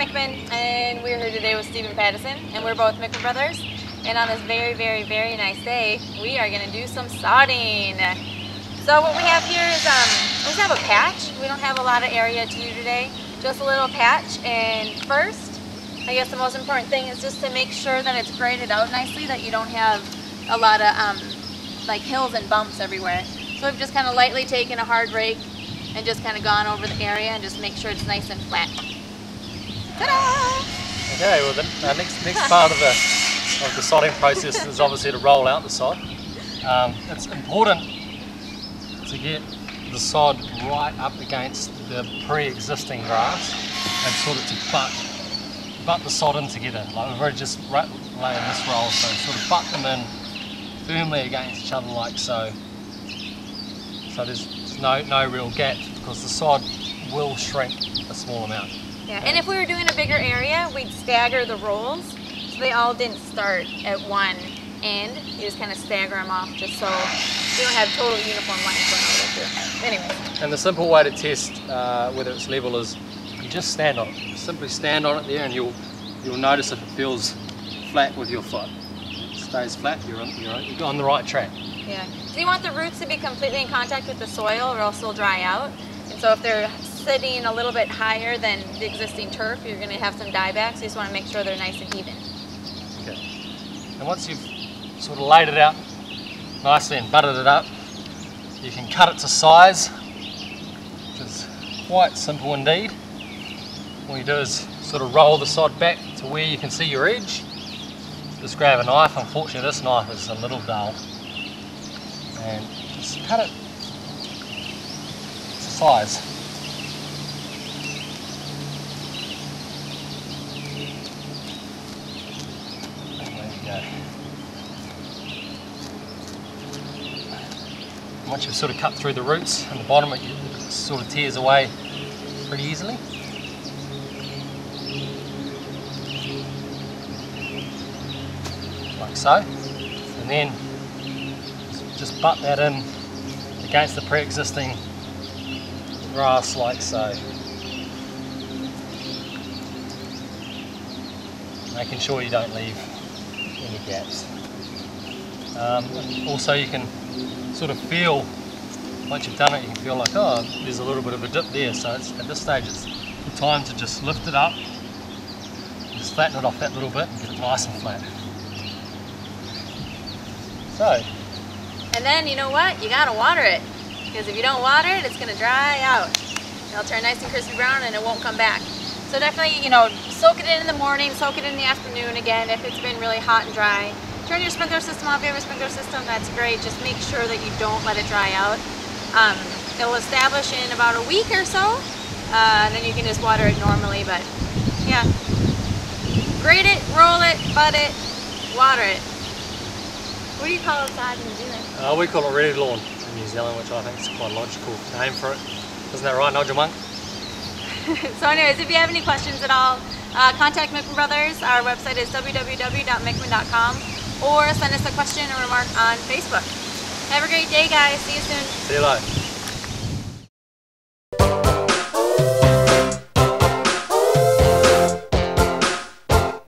Mickman, and we're here today with Steve and Patterson, and we're both Mickman brothers. And on this very, very, very nice day, we are going to do some sodding. So what we have here is, we just have a patch. We don't have a lot of area to do today, just a little patch. And first, I guess the most important thing is just to make sure that it's graded out nicely, that you don't have a lot of like hills and bumps everywhere. So we've just kind of lightly taken a hard rake and just kind of gone over the area and just make sure it's nice and flat. Ta-da! Okay, well the next part of the sodding process is obviously to roll out the sod. It's important to get the sod right up against the pre-existing grass and sort of to butt the sod in together. Like we've already just laying this roll, so sort of butt them in firmly against each other like so. So there's no real gap because the sod will shrink a small amount. Yeah, and if we were doing a bigger area, we'd stagger the rolls so they all didn't start at one end. You just kind of stagger them off just so you don't have total uniform length. Anyway. And the simple way to test whether it's level is you just stand on it. You simply stand on it there and you'll notice if it feels flat with your foot. If it stays flat, you're on the right track. Yeah. So you want the roots to be completely in contact with the soil or else they'll dry out. And so if they're sitting a little bit higher than the existing turf, you're going to have some dieback, so you just want to make sure they're nice and even. Okay. And once you've sort of laid it out nicely and butted it up, you can cut it to size, which is quite simple indeed. All you do is sort of roll the sod back to where you can see your edge. Just grab a knife. Unfortunately this knife is a little dull. And just cut it to size. Once you've sort of cut through the roots and the bottom, it sort of tears away pretty easily. Like so. And then just butt that in against the pre-existing grass like so. Making sure you don't leave any gaps. Also you can sort of feel, once you've done it, you can feel like, oh, there's a little bit of a dip there, so it's, at this stage it's the time to just lift it up, just flatten it off that little bit and get it nice and flat. So. And then, you know what, you gotta water it, because if you don't water it, it's gonna dry out. It'll turn nice and crispy brown and it won't come back. So definitely, you know, soak it in the morning, soak it in the afternoon again if it's been really hot and dry. Turn your sprinkler system off. If you have a sprinkler system, that's great. Just make sure that you don't let it dry out. It'll establish in about a week or so, and then you can just water it normally. But yeah, grate it, roll it, butt it, water it. What do you call it outside when you do that? We call it ready lawn in New Zealand, which I think is quite a logical name for it. Isn't that right, Nigel Monk? So anyways, if you have any questions at all, contact Mickman Brothers. Our website is www.mickman.com. Or send us a question or remark on Facebook. Have a great day, guys. See you soon. See you later.